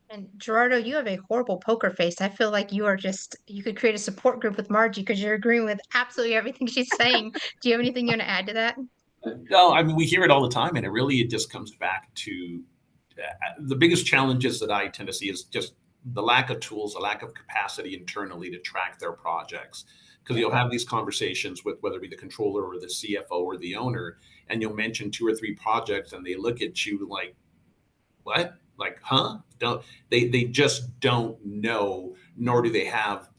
And Gerardo, you have a horrible poker face. I feel like you could create a support group with Margie because you're agreeing with absolutely everything she's saying. Do you have anything you want to add to that? No, I mean, we hear it all the time, and it just comes back to the biggest challenges that I tend to see is just the lack of tools, the lack of capacity internally to track their projects. Because you'll have these conversations with whether it be the controller or the CFO or the owner, and you'll mention 2 or 3 projects, and they look at you like, "What? Like, huh?" They just don't know, nor do they have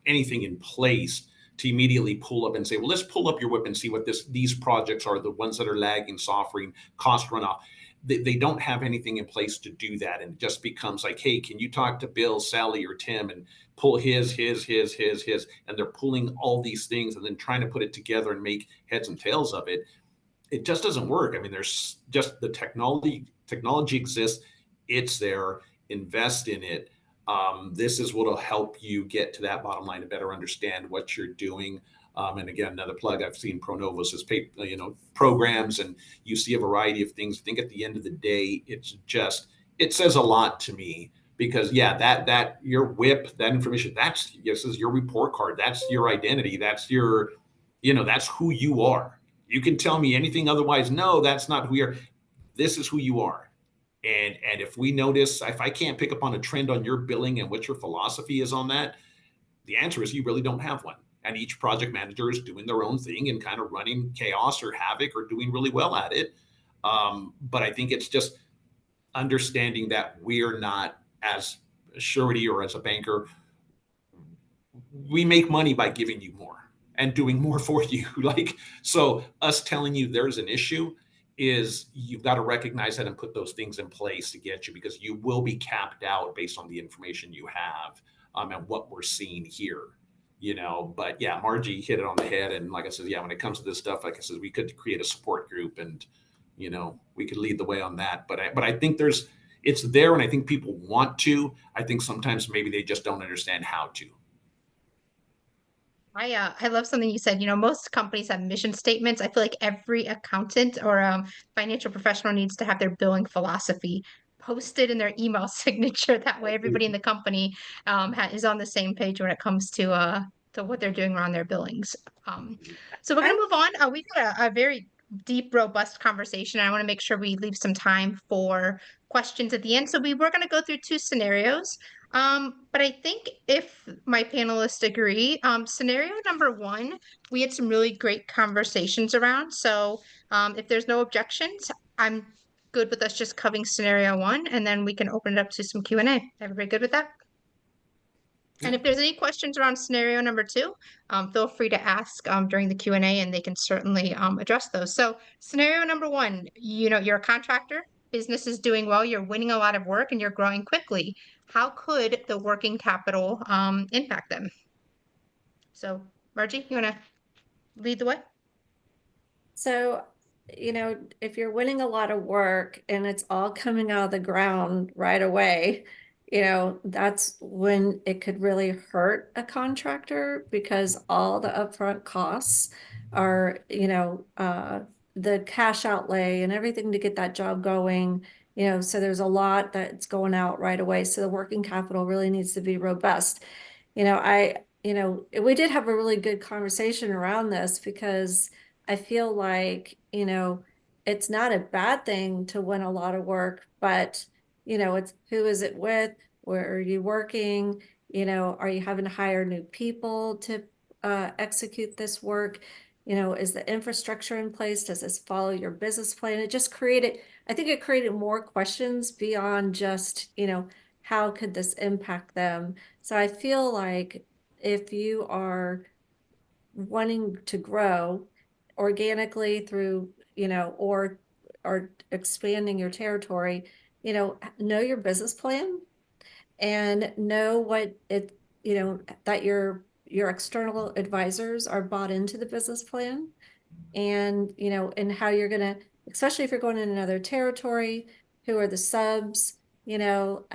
anything in place to immediately pull up and say, well, let's pull up your whip and see what these projects are, the ones that are lagging, suffering, cost runoff. They don't have anything in place to do that. And it just becomes like, hey, can you talk to Bill, Sally, or Tim and pull his, and they're pulling all these things and then trying to put it together and make heads and tails of it. It just doesn't work. I mean, there's just the technology exists. It's there. Invest in it. This is what will help you get to that bottom line to better understand what you're doing. And again, another plug, I've seen ProNovos as programs, and you see a variety of things. I think at the end of the day, it says a lot to me, because that your whip, that information, this is your report card. That's your identity. That's that's who you are. You can tell me anything otherwise. No, that's not who you are. This is who you are. And if we notice, if I can't pick up on a trend on your billing and what your philosophy is on that, the answer is you really don't have one. And each project manager is doing their own thing and kind of running chaos or havoc or doing really well at it. But I think it's just understanding that we're not, as a surety or as a banker, we make money by giving you more and doing more for you. So us telling you there's an issue is you've got to recognize that and put those things in place to get you, because you will be capped out based on the information you have and what we're seeing here. But yeah, Margie hit it on the head. And like I said, when it comes to this stuff, like I said, we could create a support group and, we could lead the way on that. But I think it's there, and I think people want to. I think sometimes maybe they just don't understand how to. I love something you said. Most companies have mission statements. I feel like every accountant or financial professional needs to have their billing philosophy posted in their email signature. That way, everybody in the company is on the same page when it comes to what they're doing around their billings. So we're gonna move on. We've got a very deep, robust conversation. I want to make sure we leave some time for questions at the end. So we were going to go through 2 scenarios. But I think if my panelists agree, scenario number 1, we had some really great conversations around. So if there's no objections, I'm good with us just covering scenario 1, and then we can open it up to some Q&A. Everybody good with that? And if there's any questions around scenario number 2, feel free to ask during the Q&A, and they can certainly address those. So scenario number 1, you're a contractor, business is doing well, you're winning a lot of work, and you're growing quickly. How could the working capital impact them? So Margie, you want to lead the way? So, if you're winning a lot of work and it's all coming out of the ground right away, that's when it could really hurt a contractor because all the upfront costs are, the cash outlay and everything to get that job going, so there's a lot that's going out right away. So the working capital really needs to be robust. We did have a really good conversation around this because I feel like, it's not a bad thing to win a lot of work, but, it's who is it with? Where are you working? Are you having to hire new people to execute this work? Is the infrastructure in place? Does this follow your business plan? I think it created more questions beyond just, how could this impact them? So I feel like if you are wanting to grow organically through, or expanding your territory, know your business plan and know what it, that your external advisors are bought into the business plan and, and how you're going to, especially if you're going in another territory, who are the subs, how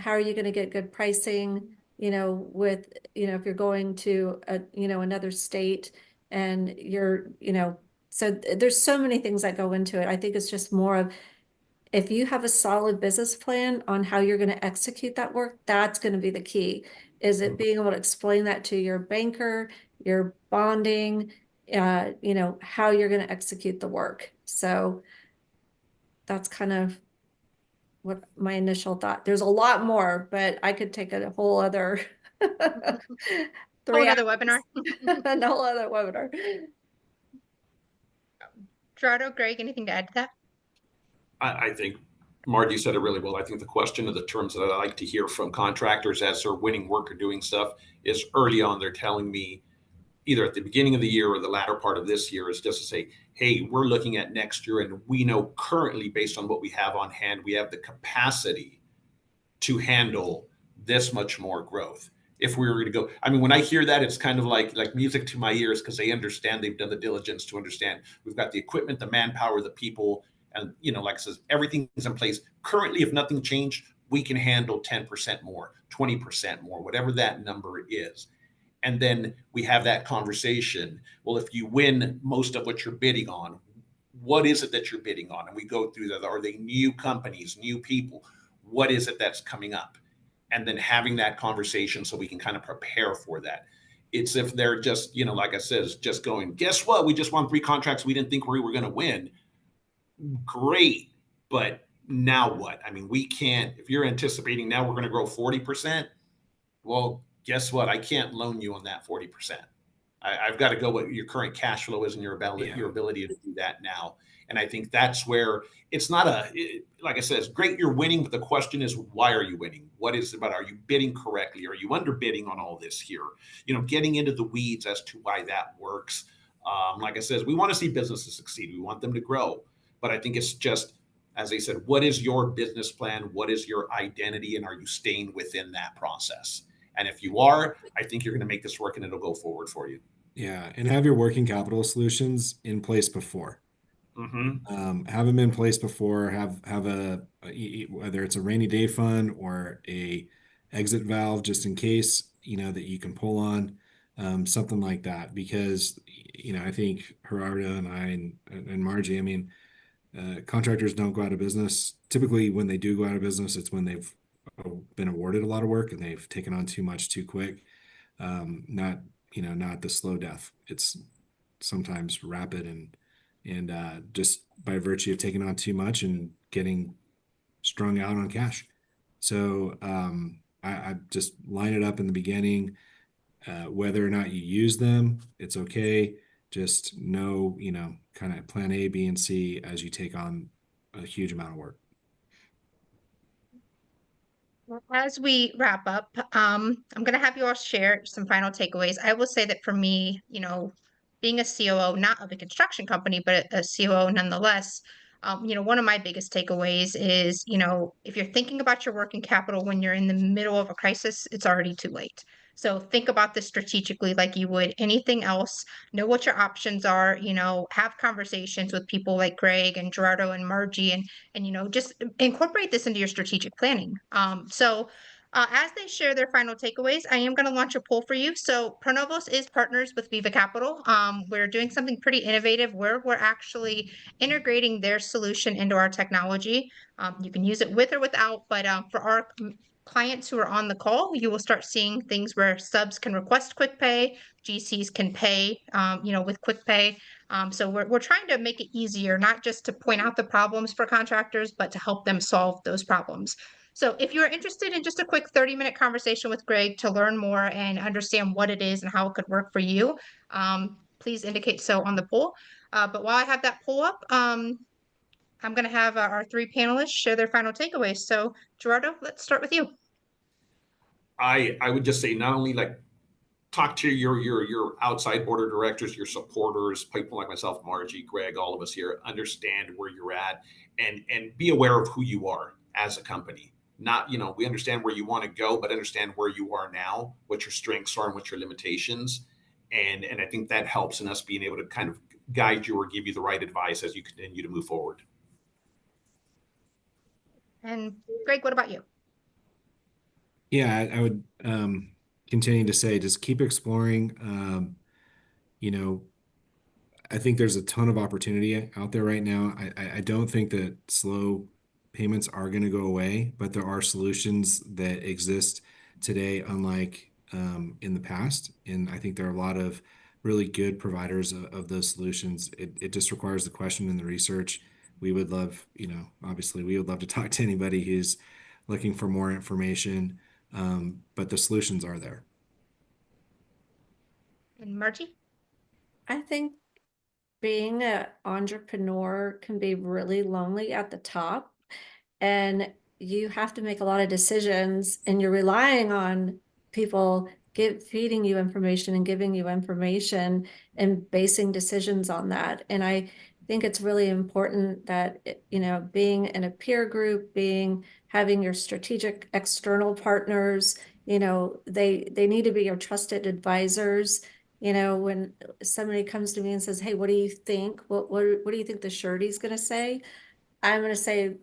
are you going to get good pricing, with, if you're going to another state and so there's so many things that go into it. I think it's just more of, if you have a solid business plan on how you're going to execute that work, that's going to be the key. Is it being able to explain that to your banker, your bonding, how you're going to execute the work. So that's kind of what my initial thought. There's a lot more, but I could take a whole other Whole 3 other webinar. a whole other webinar. Gerardo, Greg, anything to add to that? I think Margie said it really well. I think the question of the terms that I like to hear from contractors as they're winning work or doing stuff is early on, they're telling me either at the beginning of the year or the latter part of this year is just to say, hey, we're looking at next year and we know currently based on what we have on hand, we have the capacity to handle this much more growth. If we were going to go, I mean, when I hear that, it's kind of like music to my ears because they understand, they've done the diligence to understand we've got the equipment, the manpower, the people, and like I says, everything is in place. Currently, if nothing changed, we can handle 10% more, 20% more, whatever that number is. And then we have that conversation. Well, if you win most of what you're bidding on, what is it that you're bidding on? And we go through that. Are they new companies, new people? What is it that's coming up? And then having that conversation so we can kind of prepare for that. It's if they're just, like I said, just going, guess what? We just won 3 contracts we didn't think we were going to win. Great. But now what? I mean, we can't, if you're anticipating now we're going to grow 40%, well, guess what? I can't loan you on that 40%. I've got to go what your current cash flow is and your ability to do that now. And I think that's where it's not like I said, it's great you're winning, but the question is, why are you winning? What is it about? Are you bidding correctly? Are you underbidding on all this here? Getting into the weeds as to why that works. Like I said, we want to see businesses succeed. We want them to grow. But I think it's just, as I said, what is your business plan? What is your identity? And are you staying within that process? And if you are, I think you're going to make this work and it'll go forward for you. Yeah, and have your working capital solutions in place before. Mm-hmm. Have them in place before. Have whether it's a rainy day fund or a exit valve just in case, that you can pull on, something like that. Because I think Gerardo and I and Margie, I mean, contractors don't go out of business. Typically, when they do go out of business, it's when they've been awarded a lot of work and they've taken on too much too quick. Not the slow death. It's sometimes rapid and just by virtue of taking on too much and getting strung out on cash. So I just line it up in the beginning. Whether or not you use them, it's okay. Just know, kind of plan A, B, and C as you take on a huge amount of work. As we wrap up, I'm going to have you all share some final takeaways. I will say that for me, being a COO, not of a construction company, but a COO nonetheless, one of my biggest takeaways is, if you're thinking about your working capital when you're in the middle of a crisis, it's already too late. So think about this strategically like you would anything else. Know what your options are, have conversations with people like Greg and Gerardo and Margie and just incorporate this into your strategic planning. As they share their final takeaways, I am going to launch a poll for you. So ProNovos is partners with Viva Capital. We're doing something pretty innovative where we're actually integrating their solution into our technology. You can use it with or without, but for our clients who are on the call, you will start seeing things where subs can request QuickPay, GCs can pay, with QuickPay. So we're trying to make it easier, not just to point out the problems for contractors, but to help them solve those problems. So if you're interested in just a quick 30-minute conversation with Greg to learn more and understand what it is and how it could work for you, please indicate so on the poll. But while I have that poll up, I'm going to have our three panelists share their final takeaways. So Gerardo, let's start with you. I would just say not only like talk to your outside board of directors, your supporters, people like myself, Margie, Greg, all of us here, understand where you're at and be aware of who you are as a company. Not, we understand where you want to go, but understand where you are now, what your strengths are and what your limitations. And I think that helps in us being able to kind of guide you or give you the right advice as you continue to move forward. And Greg, what about you? Yeah, I would continue to say just keep exploring. I think there's a ton of opportunity out there right now. I don't think that slow payments are going to go away, but there are solutions that exist today, unlike in the past. And I think there are a lot of really good providers of those solutions. It just requires the question and the research. We would love, obviously, we would love to talk to anybody who's looking for more information, but the solutions are there. And Margie? I think being an entrepreneur can be really lonely at the top, and you have to make a lot of decisions, and you're relying on people feeding you information and giving you information and basing decisions on that. And I think it's really important that, being in a peer group, having your strategic external partners, they need to be your trusted advisors. When somebody comes to me and says, "Hey, what do you think? What do you think the surety is going to say?" I'm going to say,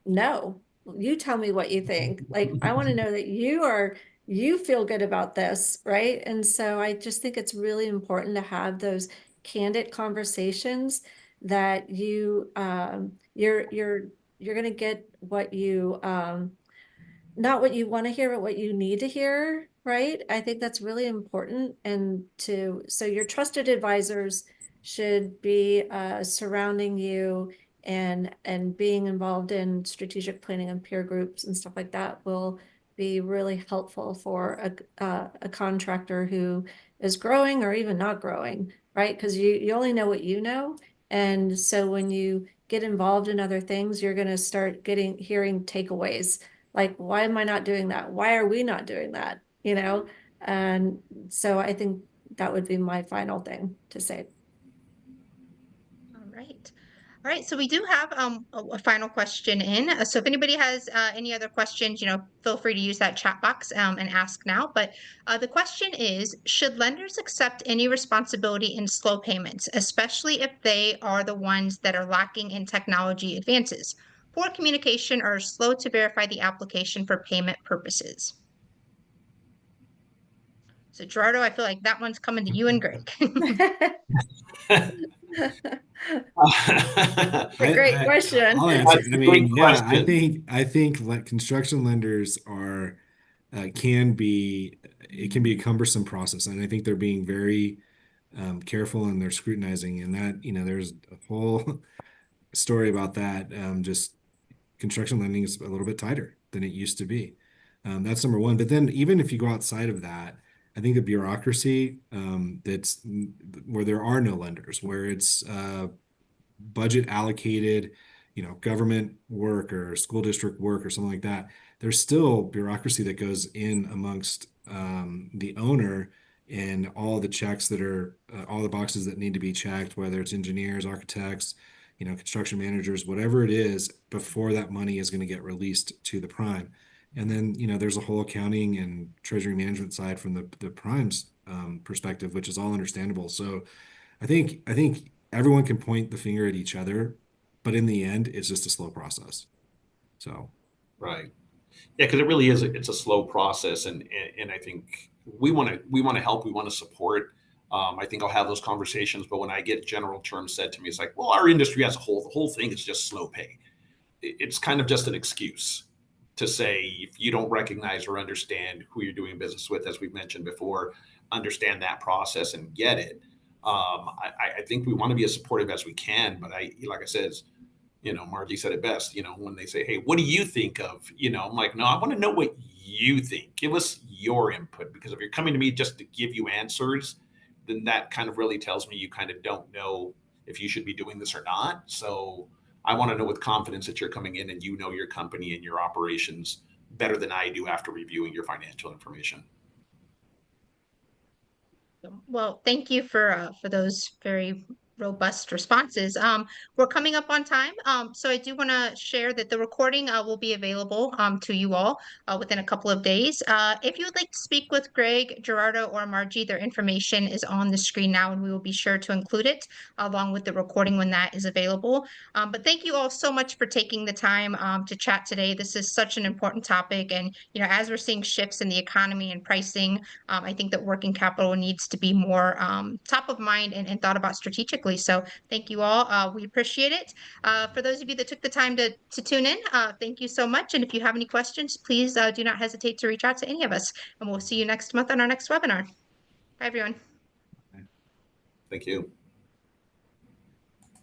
"No, you tell me what you think. Like, I want to know that you feel good about this, right?" And so I just think it's really important to have those candid conversations that you're going to get what you not what you want to hear, but what you need to hear, right? I think that's really important. So your trusted advisors should be surrounding you, and being involved in strategic planning and peer groups and stuff like that will be really helpful for a contractor who is growing or even not growing, right? Because you only know what you know. And so when you get involved in other things, you're going to start hearing takeaways. Like, why am I not doing that? Why are we not doing that? And so I think that would be my final thing to say. All right. All right. So we do have a final question in. So if anybody has any other questions, feel free to use that chat box and ask now. But the question is, should lenders accept any responsibility in slow payments, especially if they are the ones that are lacking in technology advances, poor communication, or slow to verify the application for payment purposes? So Gerardo, I feel like that one's coming to you and Greg. Great question. I'll answer. That's a great question. I think like construction lenders are can be a cumbersome process, and I think they're being very careful and they're scrutinizing, and that there's a whole story about that. Just construction lending is a little bit tighter than it used to be. That's number one. But then even if you go outside of that, I think the bureaucracy that's where there are no lenders, where it's budget allocated, government work or school district work or something like that, there's still bureaucracy that goes in amongst the owner and all the checks that are all the boxes that need to be checked, whether it's engineers, architects, construction managers, whatever it is, before that money is going to get released to the prime. And then, there's a whole accounting and treasury management side from the primes perspective, which is all understandable. So I think everyone can point the finger at each other, but in the end, it's just a slow process. So Right. Yeah, because it really is. It's a slow process, and I think we want to help. We want to support. I think I'll have those conversations, but when I get general terms said to me, it's like, well, our industry as a whole, the whole thing is just slow pay. It's kind of just an excuse to say if you don't recognize or understand who you're doing business with, as we've mentioned before, understand that process and get it. I think we want to be as supportive as we can, but like I said, Margie said it best, when they say, hey, what do you think of, I'm like, no, I want to know what you think. Give us your input, because if you're coming to me just to give you answers, then that kind of really tells me you kind of don't know if you should be doing this or not. So I want to know with confidence that you're coming in and you know your company and your operations better than I do after reviewing your financial information. Well, thank you for those very robust responses. We're coming up on time, so I do want to share that the recording will be available to you all within a couple of days. If you would like to speak with Greg, Gerardo, or Margie, their information is on the screen now, and we will be sure to include it along with the recording when that is available. But thank you all so much for taking the time to chat today. This is such an important topic, and as we're seeing shifts in the economy and pricing, I think that working capital needs to be more top of mind and thought about strategically. So thank you all. We appreciate it. For those of you that took the time to tune in, thank you so much. And if you have any questions, please do not hesitate to reach out to any of us. And we'll see you next month on our next webinar. Bye, everyone. Thank you.